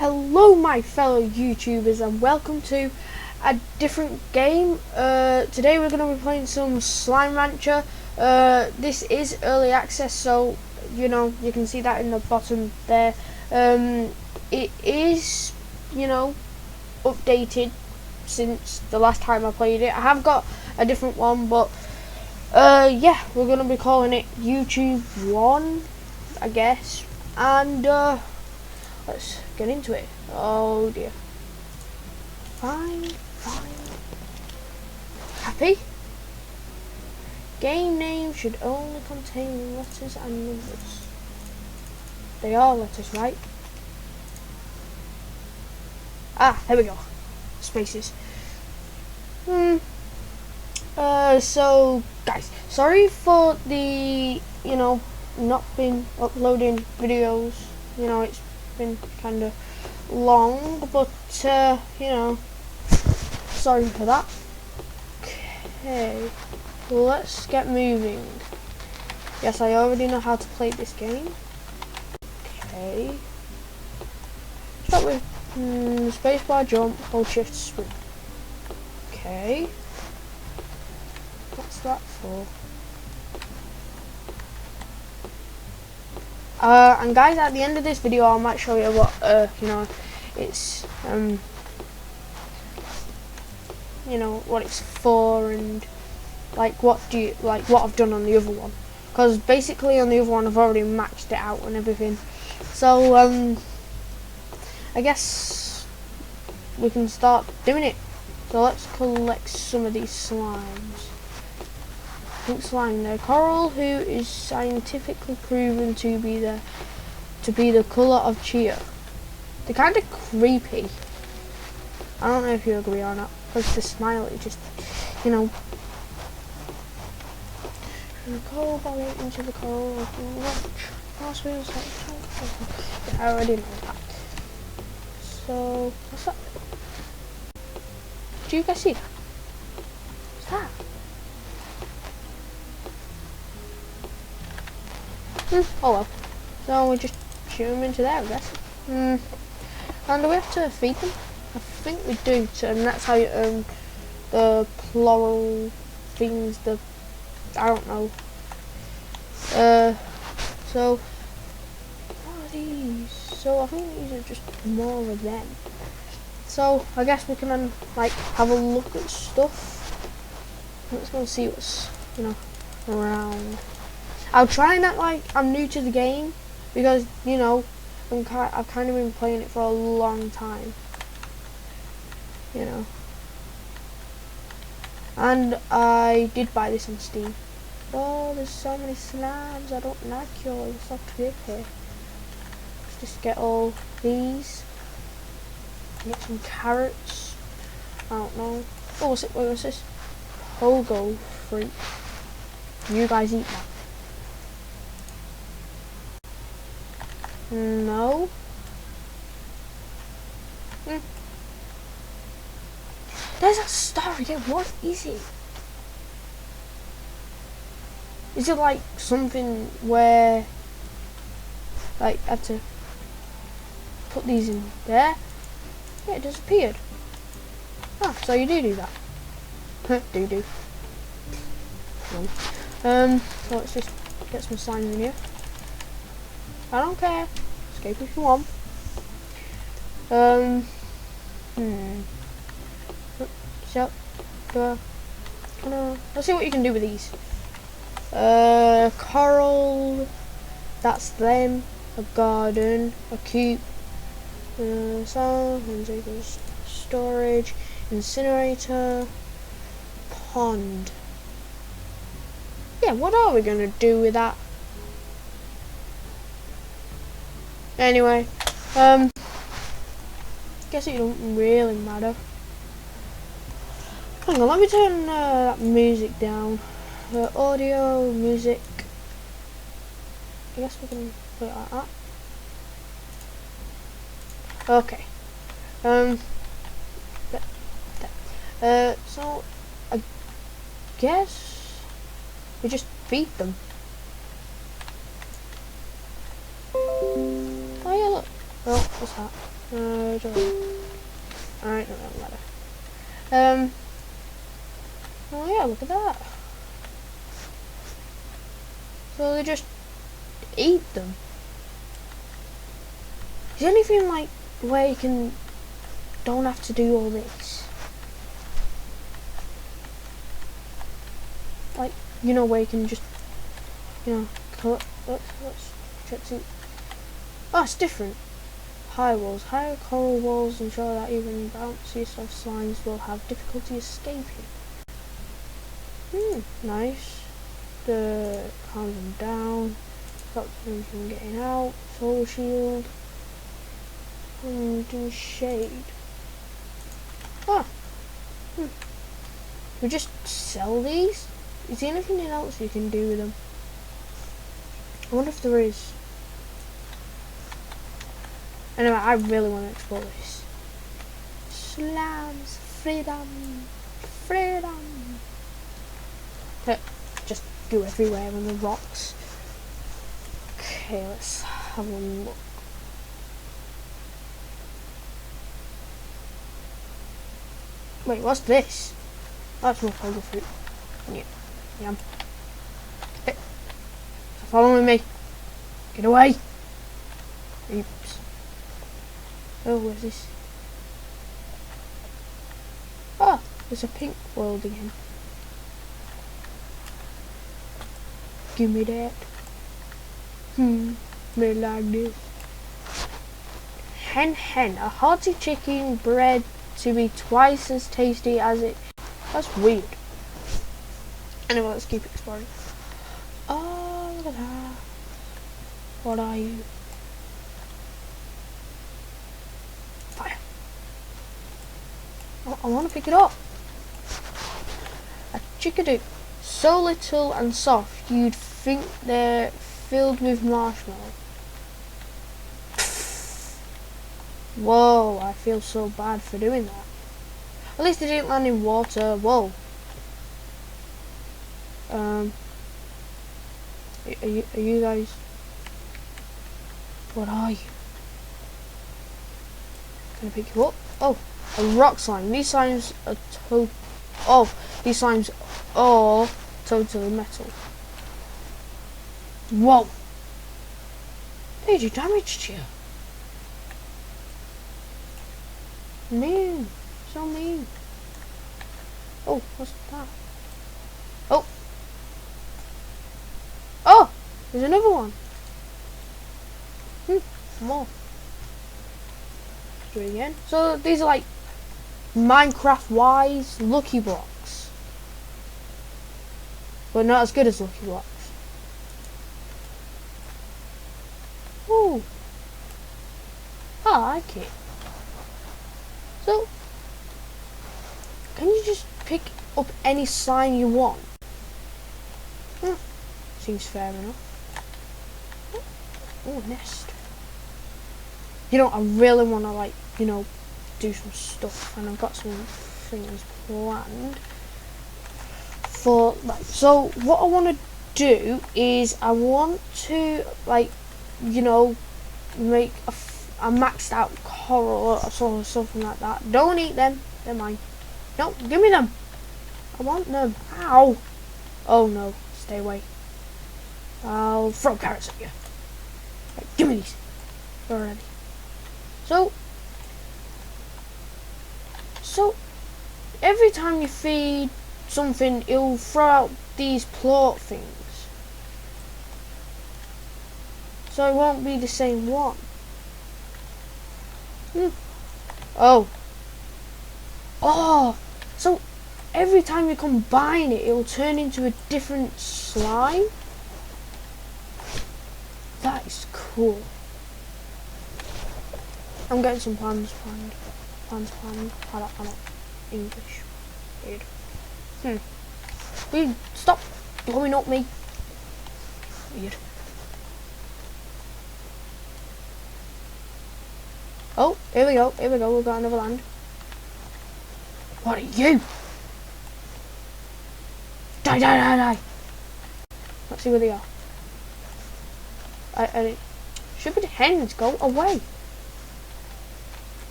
Hello my fellow YouTubers and welcome to a different game. Today we're going to be playing some Slime Rancher. This is early access, so you know you can see that in the bottom there. It is, you know, updated since the last time I played it. I have got a different one, but yeah, we're going to be calling it YouTube 1, I guess. And let's get into it. Oh dear. Fine. Happy? Game name should only contain letters and numbers. They are letters, right? Ah, there we go. Spaces. So guys, sorry for the, not been uploading videos. It's been kind of long, but sorry for that. Okay, let's get moving. Yes, I already know how to play this game. Okay, start with spacebar, jump, hold shift, sprint. Okay, what's that for? And guys, at the end of this video I might show you what it's what it's for, and what I've done on the other one, because basically on the other one I've already maxed it out and everything. So I guess we can start doing it. So let's collect some of these slimes. Pink slime, they're coral who is scientifically proven to be the colour of chia. They're kind of creepy. I don't know if you agree or not, because the smile is just, From the coral body into the coral, watch. I already know that. So what's that? Do you guys see that? What's that? Oh well. So we just shoot them into there, I guess. And do we have to feed them? I think we do, and that's how you earn the plural things, I don't know. So what are these? So I think these are just more of them. So I guess we can have a look at stuff. Let's go and see what's around. I'll try and act like I'm new to the game, because I've kind of been playing it for a long time, and I did buy this on Steam. Oh, there's so many slimes, I don't like you, you're so creepy. Let's just get all these, get some carrots, I don't know. Oh, what's this? Pogo fruit. You guys eat that? No. There's a star again. What is it? Is it like something where I have to put these in there? Yeah, it disappeared. Ah, so you do that. do. So let's just get some slime in here. I don't care. Escape if you want. So, let's see what you can do with these. Coral. That's them. A garden. A cube. Storage. Incinerator. Pond. Yeah, what are we gonna do with that? Anyway, guess it don't really matter. Hang on, let me turn that music down. Audio, music. I guess we can put it like that. Okay. So I guess we just feed them. Oh yeah, look. Oh, what's that? No, don't know. Alright, no, doesn't matter. Oh yeah, look at that. So they just eat them. Is there anything like where you don't have to do all this? Like, you know, where you can just, let's check see. Oh, it's different. High walls. Higher coral walls ensure that even bouncy soft slimes will have difficulty escaping. Nice. The calms them down. Stops them from getting out. Soul shield. And shade. Ah. We just sell these? Is there anything else you can do with them? I wonder if there is. Anyway, I really want to explore this. Slams, freedom, freedom. Just go everywhere on the rocks. Okay, let's have a look. Wait, what's this? That's more pogo fruit. Yeah, yum. Hey, stop following me. Get away. Oops. Oh, where's this? Oh, there's a pink world again. Give me that. Me like this. Hen, a hearty chicken bred to be twice as tasty as it. That's weird. Anyway, let's keep exploring. Oh, look at that. What are you? Fire. I want to pick it up. A chickadee. So little and soft, you'd think they're filled with marshmallow. Whoa, I feel so bad for doing that. At least they didn't land in water. Whoa. Are you guys? What are you? Can I pick you up? Oh, a rock slime. These slimes are these slimes are totally metal. Whoa. They do damage to you. Mean. So mean. Oh, what's that? Oh. Oh! There's another one. More. Let's do it again. So these are like Minecraft-wise Lucky Blocks. But not as good as Lucky Blocks. Ooh. I like it. So, can you just pick up any slime you want? Seems fair enough. Oh, nest. You know, I really want to, do some stuff, and I've got some things planned for, so what I want to do is I want to, make a maxed out coral or something like that. Don't eat them, they're mine. No, give me them. I want them. Ow. Oh no, stay away. I'll throw carrots at you. Right, give me these. Already. So every time you feed something, it'll throw out these plort things. So it won't be the same one. Oh, so every time you combine it, it'll turn into a different slime? That is cool. I'm getting some plans planned. I don't English. Weird. Weird. Stop blowing up me. Weird. Oh, here we go. We've got another land. What are you? Die. Let's see where they are. Should be the hens. Go away.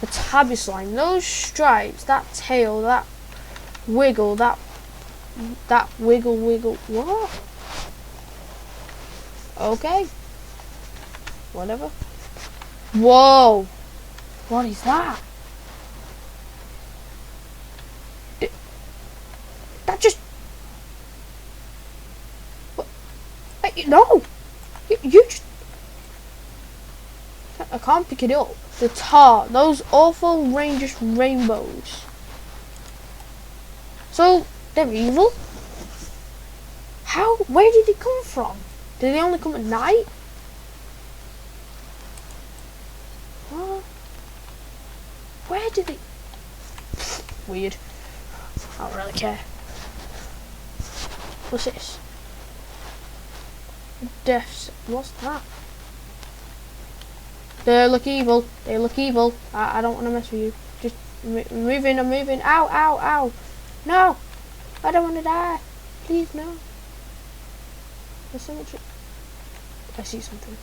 a tabby slime. Those stripes, that tail, that wiggle, that wiggle. What? Okay. Whatever. Whoa. What is that? That just... What? No! You just... I can't pick it up. The tar. Those awful ranges rainbows. So, they're evil? How? Where did they come from? Did they only come at night? What? Where did they... Weird. I don't really care. What's this? Deaths. What's that? They look evil. They look evil. I don't want to mess with you. Just moving. I'm moving. Ow, ow, ow. No. I don't want to die. Please, no. There's so much... I see something.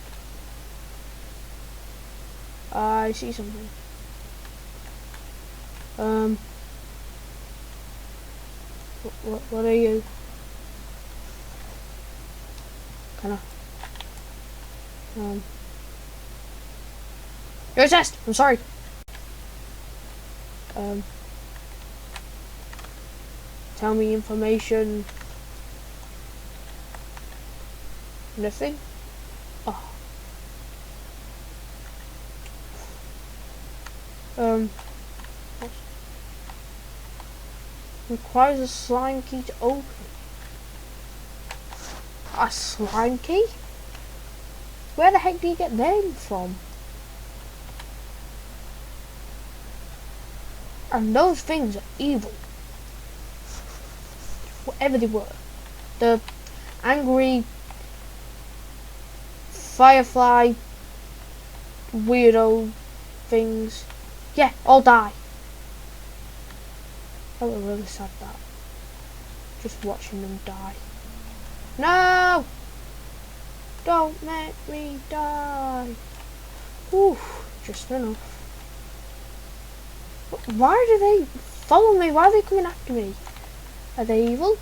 I see something. What are you? Kinda. You're a test. I'm sorry. Tell me information. Nothing. Oh. Requires a slime key to open. A slime key? Where the heck do you get them from? And those things are evil. Whatever they were. The angry firefly weirdo things. Yeah, all die. That was really sad, that. Just watching them die. No! Don't make me die. Ooh, just enough. Why do they follow me? Why are they coming after me? Are they evil?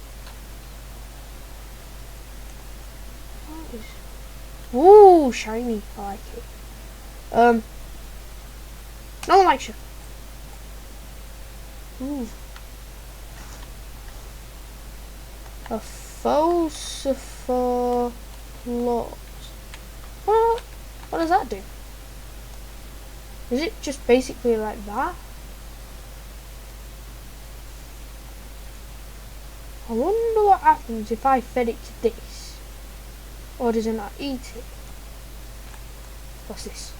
Ooh, shiny. I like it. No one likes you. Ooh. A falsifier claws. What does that do? Is it just basically like that? I wonder what happens if I fed it to this. Or does it not eat it? What's this?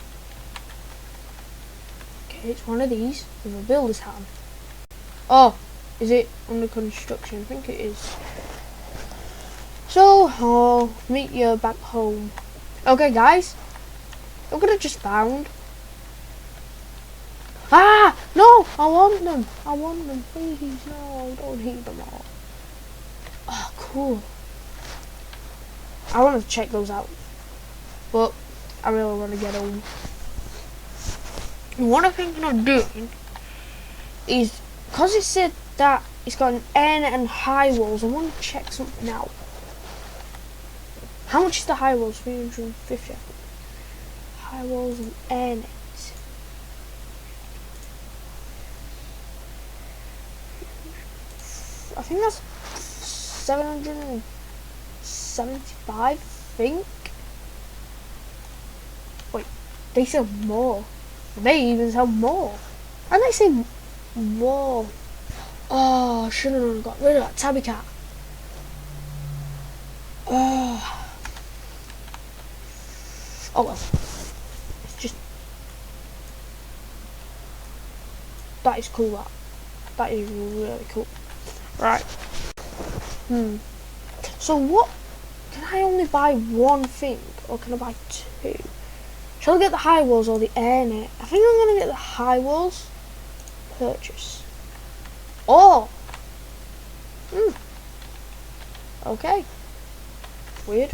Okay, it's one of these with a builder's hand. Oh, is it under construction? I think it is. So, I'll meet you back home. Okay, guys. Look what I just found. Ah! No! I want them! I want them. Please, no. Don't eat them all. Oh, cool. I want to check those out. But I really want to get home. What I'm thinking of doing is, because it said that it's got an N and high walls, I want to check something out. How much is the high walls? 350. High walls and N. I think that's 775, I think. Wait, they sell more. They even sell more. And they say more. Oh, I should have got rid of that tabby cat. Oh well. It's just... That is cool, that. That is really cool. Right. So what? Can I only buy one thing? Or can I buy two? Shall I get the high walls or the airnet? I think I'm going to get the high walls. Purchase. Oh! Okay. Weird.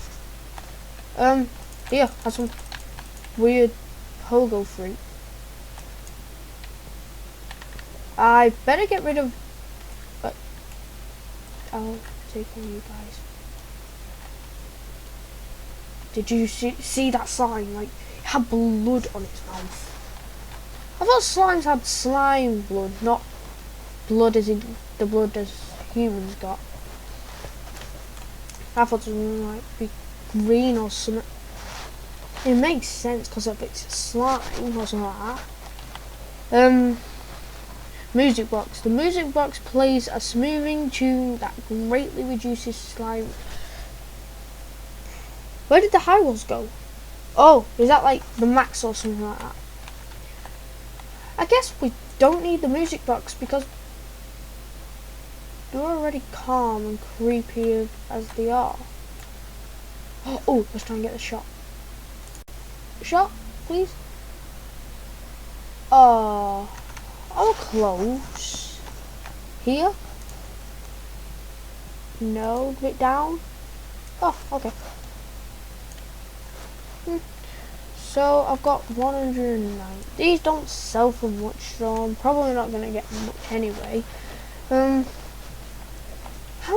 Here, have some weird pogo fruit. I better get rid of... I'll take on you guys. Did you see that slime? Like, it had blood on its mouth. I thought slimes had slime blood, not blood as in the blood as humans got. I thought it was like be green or something. It makes sense because if it's slime or something like that. Music box. The music box plays a smoothing tune that greatly reduces slime. Where did the high walls go? Oh, is that like the max or something like that? I guess we don't need the music box because they're already calm and creepy as they are. Oh, let's try and get the shot. Shot, please. Oh, I'm close. Here? No, a bit down. Oh, okay. So I've got 109. These don't sell for much, so I'm probably not going to get much anyway. How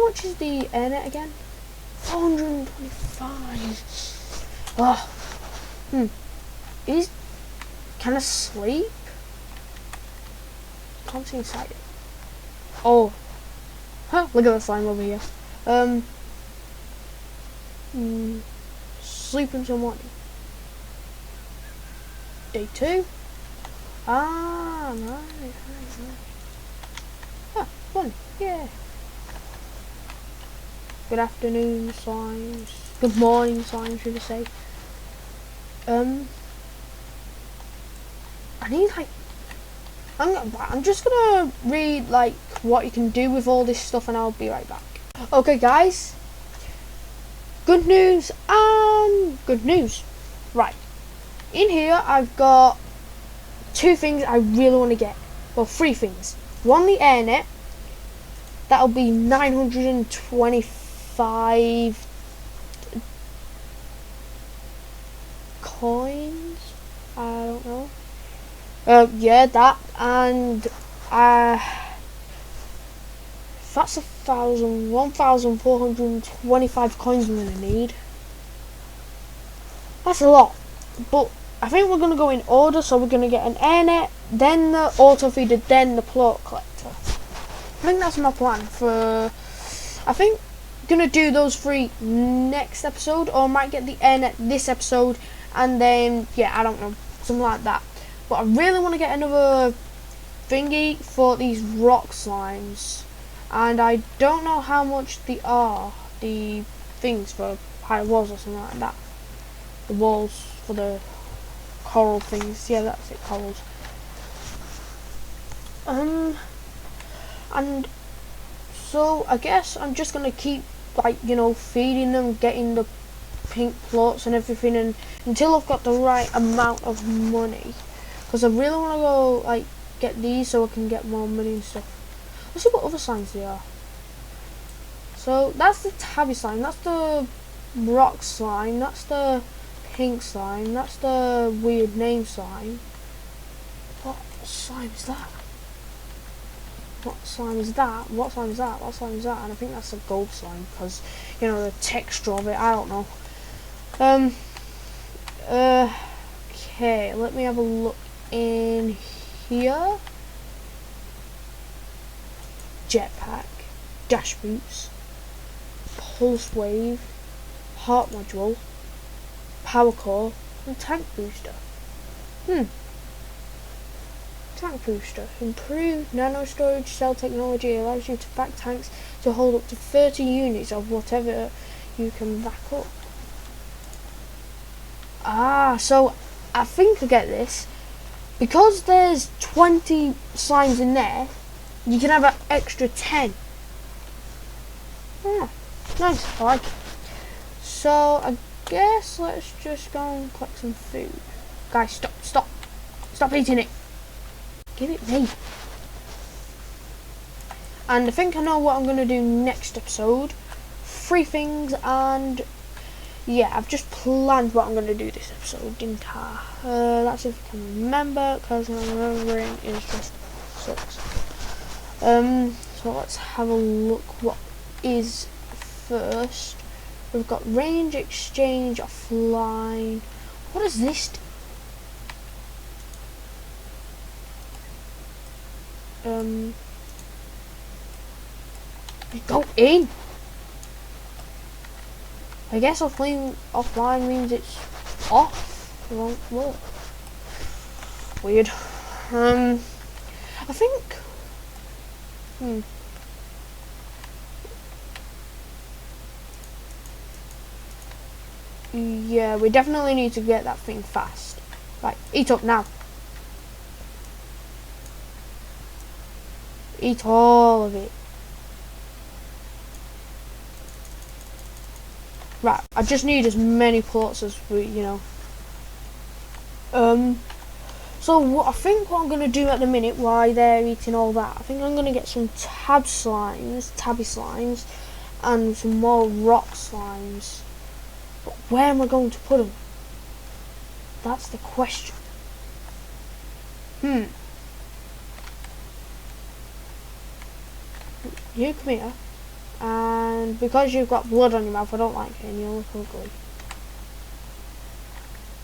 much is the airnet again? 425. Oh. He's kind of sleep. Can't see inside it. Oh. Huh, look at the slime over here. Sleep until morning. Day 2. Ah, nice. Ah, fun. Yeah. Good afternoon, slimes. Good morning, slimes, should I say. I need like... I'm just gonna read like what you can do with all this stuff and I'll be right back. Okay, guys. Good news and good news. Right. In here, I've got 2 things I really want to get. Well, 3 things. One, the airnet. That'll be 925 coins. I don't know. Yeah, that. And that's 1,425 coins I'm gonna need. That's a lot, but I think we're going to go in order, so we're going to get an airnet, then the auto feeder, then the plot collector. I think that's my plan for... I think I'm going to do those 3 next episode, or I might get the airnet this episode, and then, yeah, I don't know, something like that. But I really want to get another thingy for these rock slimes, and I don't know how much they are, the things for high walls or something like that. The walls for the... coral things, yeah, that's it, corals. And so I guess I'm just gonna keep, like, you know, feeding them, getting the pink plots and everything, and until I've got the right amount of money, because I really want to go like get these so I can get more money and stuff. Let's see what other slimes they are. So that's the tabby slime, that's the rock slime, that's the pink slime, that's the weird name slime. What slime is that? What slime is that? What slime is that? What slime is that? And I think that's a gold slime because, you know, the texture of it, I don't know. Okay, let me have a look in here. Jetpack, dash boots, pulse wave, heart module, power core, and tank booster. Tank booster. Improved nano storage cell technology allows you to back tanks to hold up to 30 units of whatever you can back up. Ah, so I think I get this. Because there's 20 slimes in there, you can have an extra 10. Ah, nice, I like it. So I guess let's just go and collect some food. Guys, stop eating it. Give it me. And I think I know what I'm going to do next episode. 3 things, and yeah, I've just planned what I'm going to do this episode, didn't I? That's if I can remember, because my remembering is just sucks. So let's have a look what is first. We've got range, exchange, offline. What is this? Go in. I guess offline means it's off. It won't work. Weird. I think. Yeah, we definitely need to get that thing fast. Right, eat up now. Eat all of it. Right, I just need as many plots as we, So what I think what I'm going to do at the minute while they're eating all that, I think I'm going to get some tabby slimes, and some more rock slimes. But where am I going to put them? That's the question. You come here. And because you've got blood on your mouth, I don't like it, and you look ugly.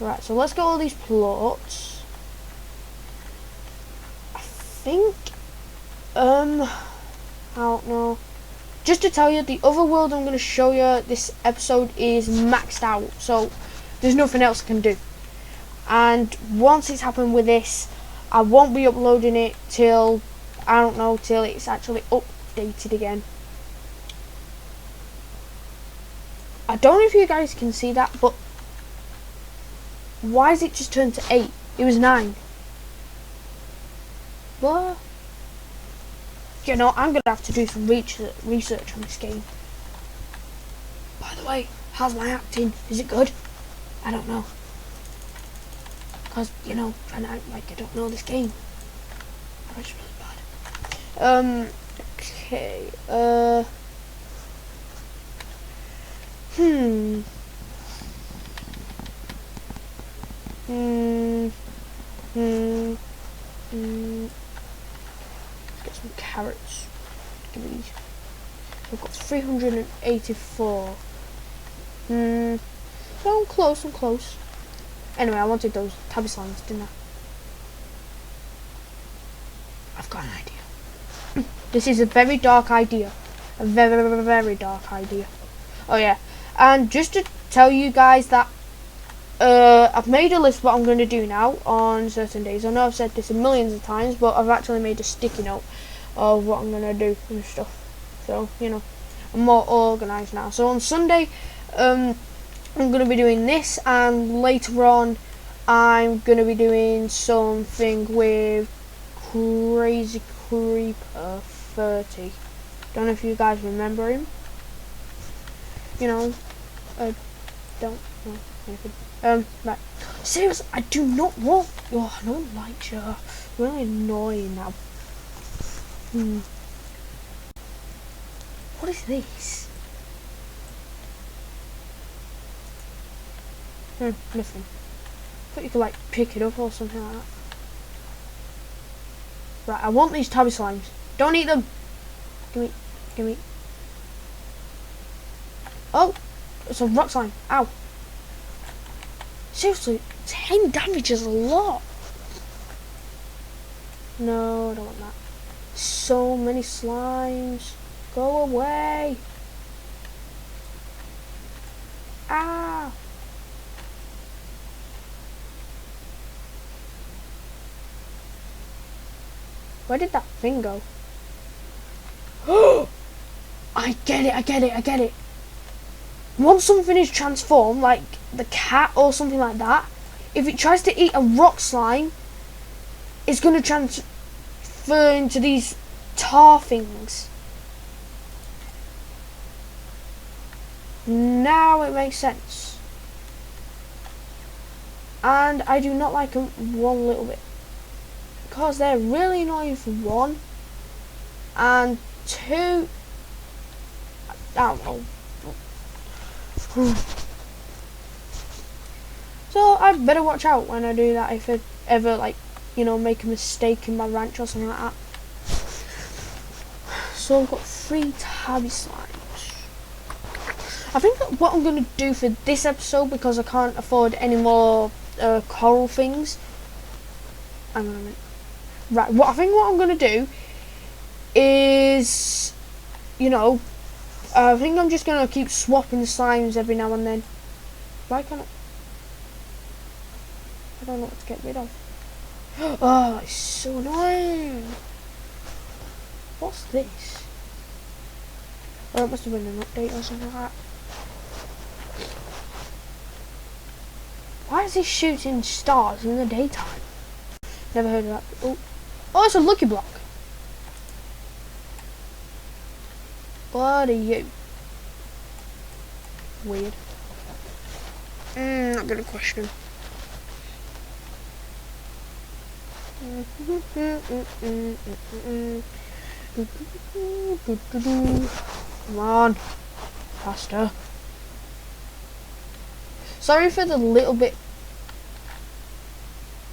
Right, so let's get all these plots. I think, I don't know. Just to tell you, the other world I'm going to show you this episode is maxed out, so there's nothing else I can do. And once it's happened with this, I won't be uploading it till, I don't know, till it's actually updated again. I don't know if you guys can see that, but why is it just turned to 8? It was 9. What? You know, I'm going to have to do some research on this game. By the way, how's my acting? Is it good? I don't know. Because, trying to act like I don't know this game. Oh, it's really bad. Okay, Get some carrots. Give me these. I've got 384. No, I'm close. Anyway, I wanted those tabby slimes, didn't I? I've got an idea. This is a very dark idea. A very, very dark idea. Oh yeah. And just to tell you guys that I've made a list of what I'm going to do now on certain days. I know I've said this millions of times, but I've actually made a sticky note of what I'm going to do and stuff. So, I'm more organised now. So on Sunday, I'm going to be doing this, and later on, I'm going to be doing something with Crazy Creeper 30. Don't know if you guys remember him. I don't know anything. Right. Seriously, I do not want. Oh, no one likes you. You're really annoying now. What is this? Nothing. I thought you could pick it up or something like that. Right, I want these tabby slimes. Don't eat them. Give me. Oh, it's a rock slime. Ow. Seriously, 10 damage is a lot. No, I don't want that. So many slimes. Go away. Ah. Where did that thing go? Oh! I get it. Once something is transformed, like the cat or something like that, if it tries to eat a rock slime, it's going to transfer into these tar things. Now it makes sense. And I do not like them one little bit. Because they're really annoying for one. And two, I don't know. So I'd better watch out when I do that if I ever make a mistake in my ranch or something like that. So I've got 3 tabby slimes. I think that what I'm going to do for this episode, because I can't afford any more coral things. Hang on a minute. Right, I think what I'm going to do is, you know, I think I'm just going to keep swapping the slimes every now and then. Why can't I don't know what to get rid of. Oh, it's so annoying. What's this? Oh, it must have been an update or something like that. Why is he shooting stars in the daytime? Never heard of that. Oh, it's a lucky block. What are you? Weird. Not gonna question. Come on, faster. Sorry for the little bit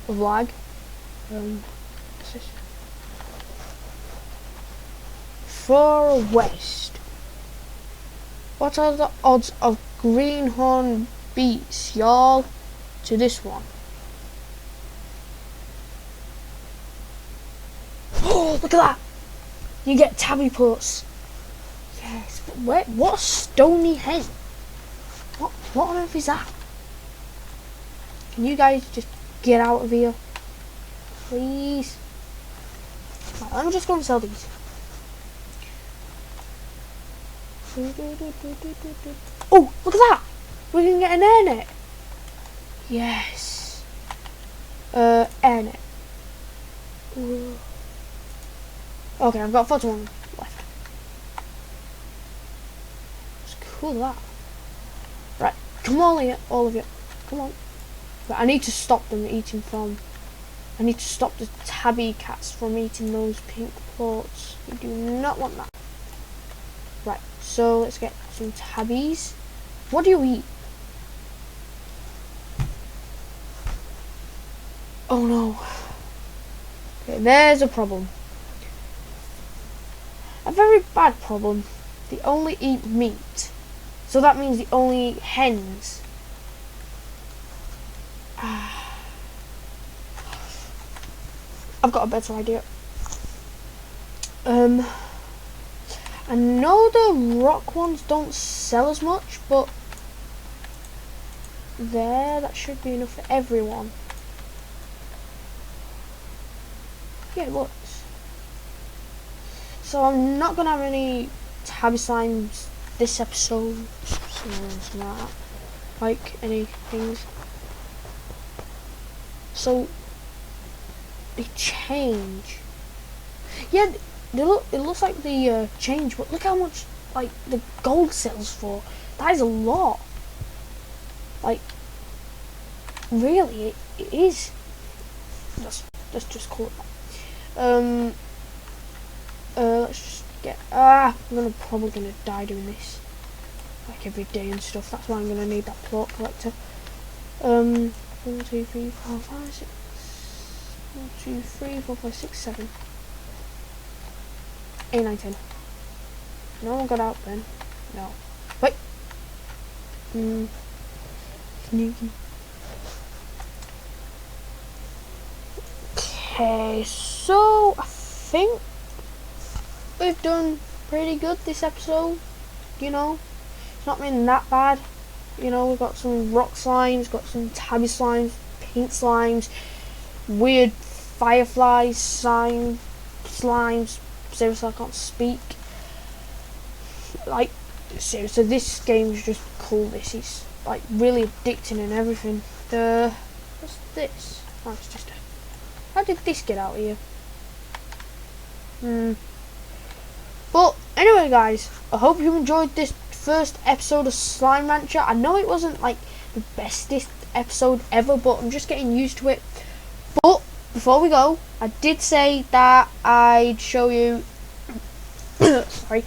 of lag. What's this? Far west. What are the odds of greenhorn beets, y'all, to this one? Oh, look at that! You get tabby puss. Yes, but wait, what a stony hen? What on earth is that? Can you guys just get out of here, please? Right, let me just go and sell these. Oh, look at that! We can get an air net. Yes. Air net. Ooh. Okay, I've got 41 left. It's cool that. Right, come on here, all of you. Come on. But I need to stop them eating from. I need to stop the tabby cats from eating those pink plorts. We do not want that. Right, so let's get some tabbies. What do you eat? Oh no. Okay, there's a problem. A very bad problem. They only eat meat. So that means they only eat hens. I've got a better idea. I know the rock ones don't sell as much, but that should be enough for everyone. Yeah, it works. So I'm not gonna have any tabby slimes this episode, something like that. Like any things. So they change. Yeah, they look. It looks like they change, but look how much like the gold sells for. That is a lot. Like, really, it is. Let's just call it that. Let's just get. I'm probably gonna die doing this, like every day and stuff. That's why I'm gonna need that plort collector. 1, 2, 3, 4, 5, 6. 1, 2, 3, 4, 5, 6, 7, 8, 9, 10. No one got out then. No. Wait. Sneaky. Okay, so I think we've done pretty good this episode. You know, it's not been that bad. You know, we've got some rock slimes, got some tabby slimes, pink slimes, weird fireflies, slimes. Seriously, I can't speak. Like, seriously, this game is just cool. This is like really addicting and everything. What's this? Oh, it's just a. How did this get out here? But anyway, guys, I hope you enjoyed this first episode of Slime Rancher. I know it wasn't like the bestest episode ever, but I'm just getting used to it. But before we go, I did say that I'd show you sorry,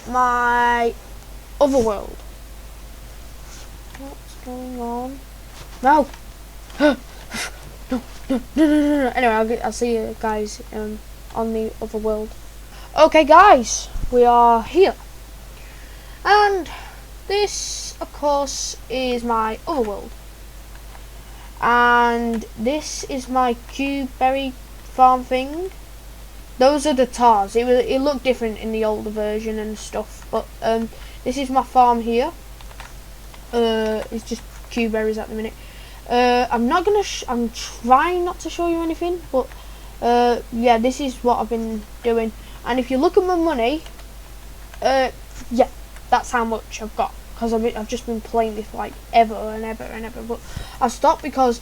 my other world. What's going on? No. No. Anyway, I'll see you guys on the other world. Okay guys, we are here, and this of course is my other world, and this is my berry farm thing. Those are the tars. It looked different in the older version and stuff, but this is my farm here. It's just berries at the minute. I'm not gonna I'm trying not to show you anything, but yeah, this is what I've been doing. And if you look at my money, yeah, that's how much I've got, because I've just been playing this like ever and ever and ever. But I've stopped because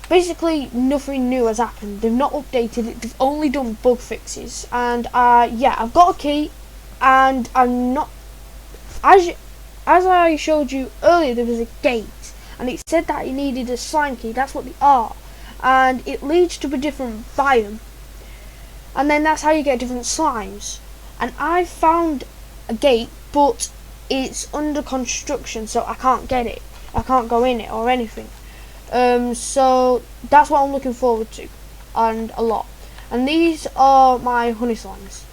basically nothing new has happened. They've not updated it. They've only done bug fixes. And yeah, I've got a key, and I'm not, as I showed you earlier, there was a gate, and it said that you needed a slime key. That's what they are, and it leads to a different biome. And then that's how you get different slimes. And I found a gate, but it's under construction, so I can't get it. I can't go in it or anything. So that's what I'm looking forward to, and a lot. And these are my honey slimes.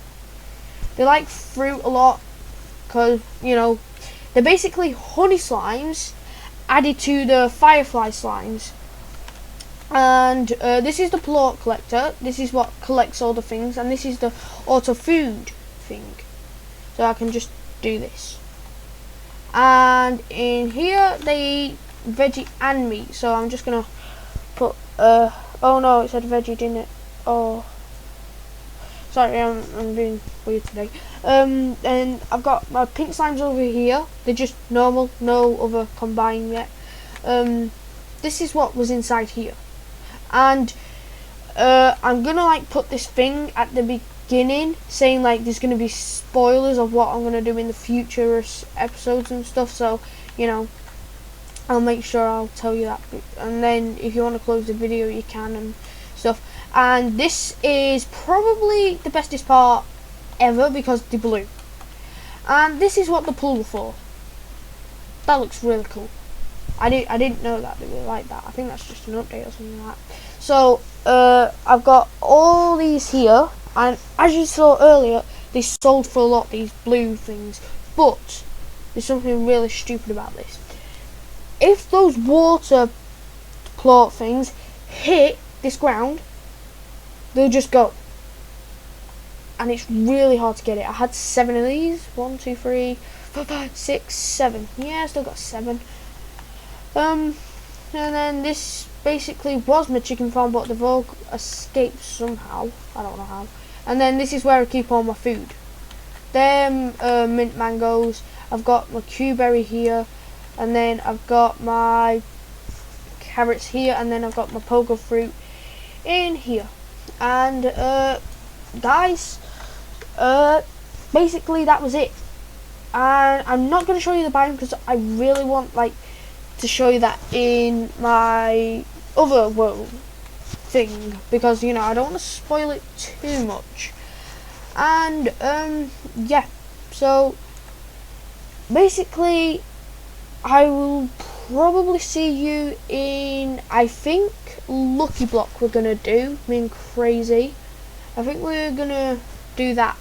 They like fruit a lot, because, you know, they're basically honey slimes added to the firefly slimes. And this is the plort collector. This is what collects all the things, and this is the auto food thing. So I can just do this. And in here they eat veggie and meat. So I'm just gonna put oh no, it said veggie, didn't it? Oh, sorry, I'm being weird today. And I've got my pink slimes over here. They're just normal, no other combined yet. This is what was inside here. And I'm gonna like put this thing at the beginning, saying like there's gonna be spoilers of what I'm gonna do in the future episodes and stuff. So, you know, I'll make sure I'll tell you that. And then if you want to close the video, you can and stuff. And this is probably the bestest part ever, because they're blue. And this is what the pool for. That looks really cool. I didn't know that they were like that. I think that's just an update or something like that. So I've got all these here, and as you saw earlier, they sold for a lot, these blue things. But there's something really stupid about this. If those water plort things hit this ground, they'll just go. And it's really hard to get it. I had 7 of these. 1, 2, 3, 4, 5, 6, 7. Yeah, I still got 7. And then this basically was my chicken farm, but they've all escaped somehow. I don't know how. And then this is where I keep all my food. Them mint mangoes. I've got my berry here, and then I've got my carrots here, and then I've got my pogo fruit in here. And guys, basically that was it. And I'm not going to show you the biome because I really want like to show you that in my other world thing, because, you know, I don't want to spoil it too much. And yeah, so basically I will probably see you in, I think, Lucky Block we're gonna do, me and Crazy. I think we're gonna do that,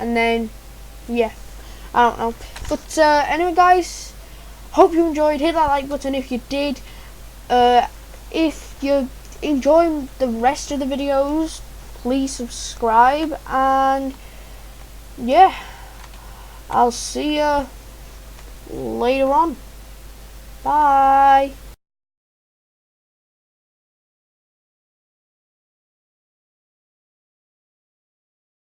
and then yeah, I don't know. But anyway guys, hope you enjoyed. Hit that like button if you did. If you're enjoying the rest of the videos, please subscribe, and yeah, I'll see you later on. Bye.